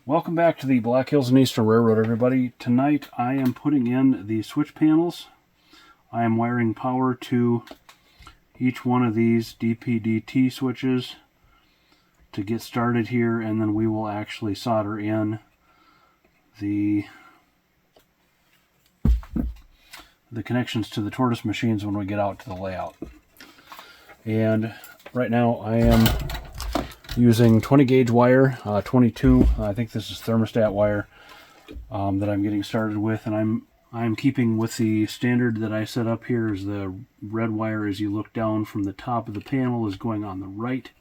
Welcome back to the Black Hills and Eastern Railroad, everybody. Tonight I am putting in the switch panels. I am wiring power to each one of these DP-DT switches to get started here, and then we will actually solder in the connections to the Tortoise machines when we get out to the layout. And right now I am using 20 gauge wire, 22, I think this is thermostat wire that I'm getting started with, and I'm keeping with the standard that I set up here. Is the red wire, as you look down from the top of the panel, is going on the right,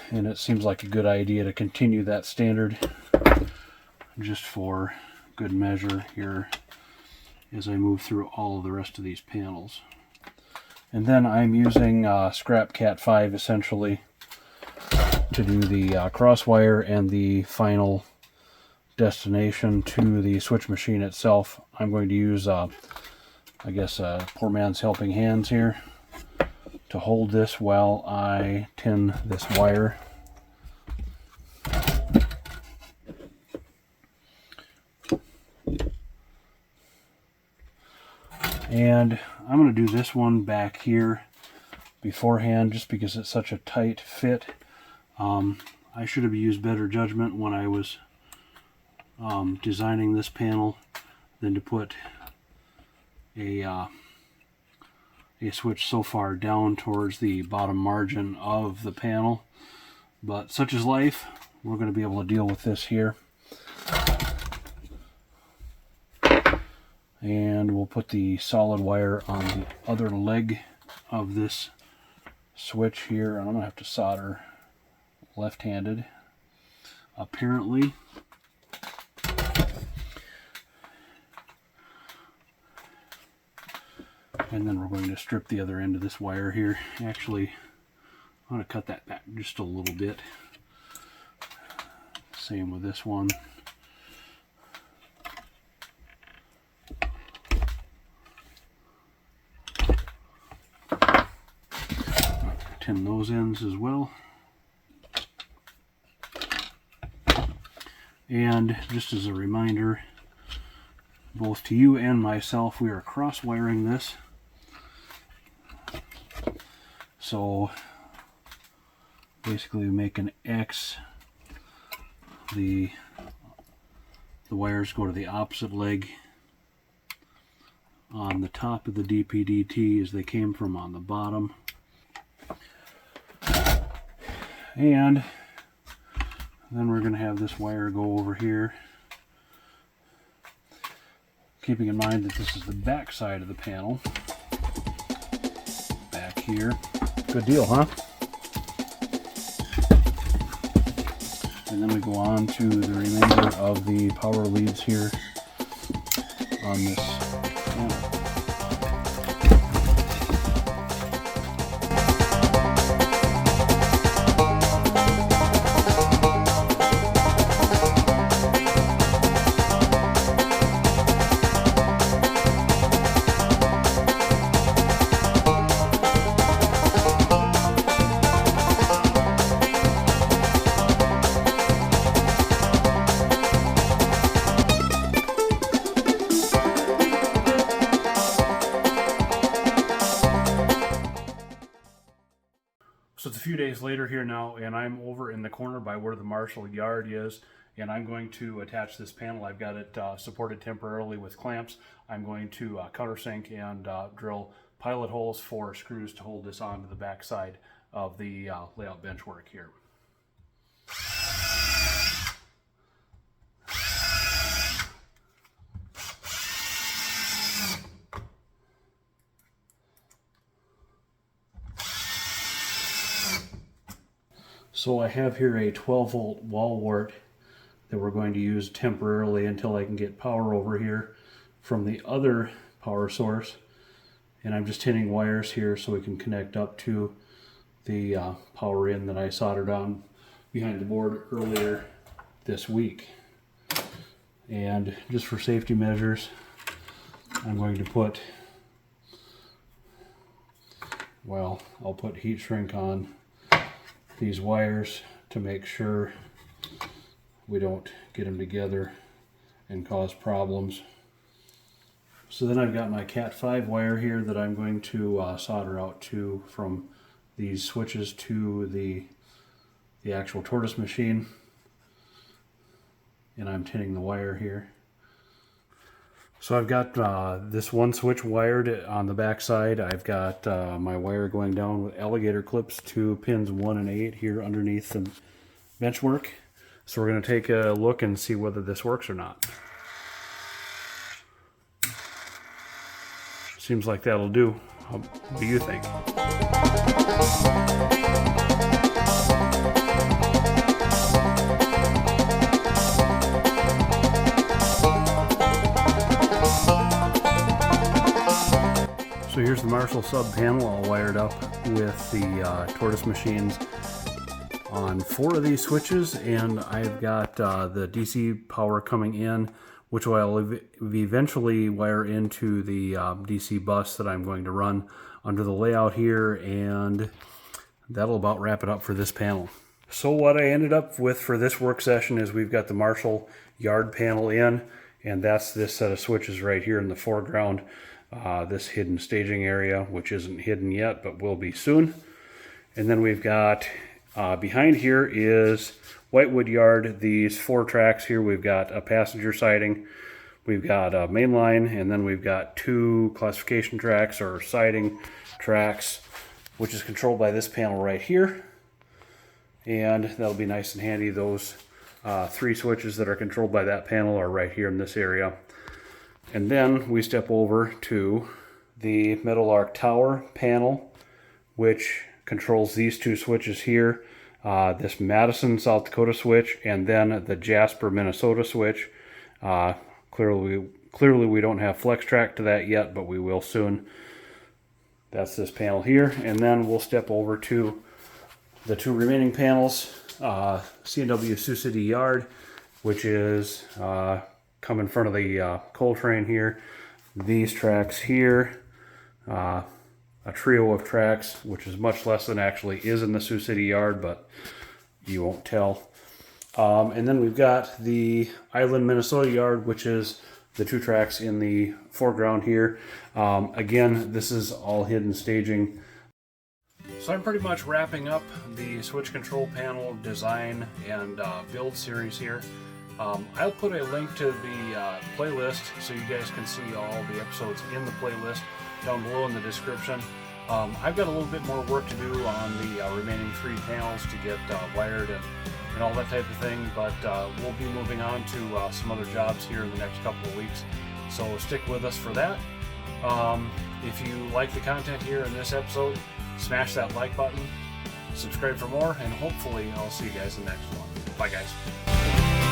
and it seems like a good idea to continue that standard just for good measure here as I move through all of the rest of these panels. And then I'm using scrap Cat 5 essentially to do the cross wire and the final destination to the switch machine itself. I'm going to use, I guess, poor man's helping hands here to hold this while I tin this wire. And I'm going to do this one back here beforehand just because it's such a tight fit. I should have used better judgment when I was designing this panel than to put a switch so far down towards the bottom margin of the panel. But such is life. We're going to be able to deal with this here. And we'll put the solid wire on the other leg of this switch here. I'm going to have to solder left-handed, apparently. And then we're going to strip the other end of this wire here. Actually, I'm going to cut that back just a little bit. Same with this one. Tin those ends as well. And just as a reminder, both to you and myself, we are cross wiring this. So basically we make an X. The wires go to the opposite leg on the top of the DP-DT as they came from on the bottom. And then we're going to have this wire go over here, keeping in mind that this is the back side of the panel. Back here. Good deal, huh? And then we go on to the remainder of the power leads here on this panel. So it's a few days later here now, and I'm over in the corner by where the Marshall yard is, and I'm going to attach this panel. I've got it supported temporarily with clamps. I'm going to countersink and drill pilot holes for screws to hold this onto the back side of the layout bench work here. So I have here a 12-volt wall wart that we're going to use temporarily until I can get power over here from the other power source. And I'm just tinning wires here so we can connect up to the power in that I soldered on behind the board earlier this week. And just for safety measures, I'm going to put, well, I'll put heat shrink on these wires to make sure we don't get them together and cause problems. So then I've got my Cat 5 wire here that I'm going to solder out to from these switches to the actual Tortoise machine. And I'm tinning the wire here. So I've got this one switch wired on the back side. I've got my wire going down with alligator clips to pins 1 and 8 here underneath the benchwork. So we're going to take a look and see whether this works or not. Seems like that'll do. What do you think? So here's the Marshall sub panel all wired up with the Tortoise machines on 4 of these switches, and I've got the DC power coming in, which I'll eventually wire into the DC bus that I'm going to run under the layout here, and that'll about wrap it up for this panel. So what I ended up with for this work session is we've got the Marshall yard panel in, and that's this set of switches right here in the foreground. This hidden staging area, which isn't hidden yet, but will be soon. And then we've got behind here is Whitewood Yard, these 4 tracks here. We've got a passenger siding, we've got a main line, and then we've got 2 classification tracks or siding tracks, which is controlled by this panel right here. And that'll be nice and handy. Those 3 switches that are controlled by that panel are right here in this area. And then we step over to the Meadowlark Tower panel, which controls these 2 switches here. This Madison, South Dakota switch, and then the Jasper, Minnesota switch. Clearly we don't have flex track to that yet, but we will soon. That's this panel here. And then we'll step over to the 2 remaining panels. C&W Sioux City Yard, which is come in front of the coal train here. These tracks here, a trio of tracks, which is much less than actually is in the Sioux City Yard, but you won't tell. And then we've got the Island, Minnesota Yard, which is the 2 tracks in the foreground here. Again, this is all hidden staging. So I'm pretty much wrapping up the switch control panel design and build series here. I'll put a link to the playlist so you guys can see all the episodes in the playlist down below in the description. I've got a little bit more work to do on the remaining 3 panels to get wired and all that type of thing, but we'll be moving on to some other jobs here in the next couple of weeks, so stick with us for that. If you like the content here in this episode, smash that like button, subscribe for more, and hopefully I'll see you guys in the next one. Bye guys.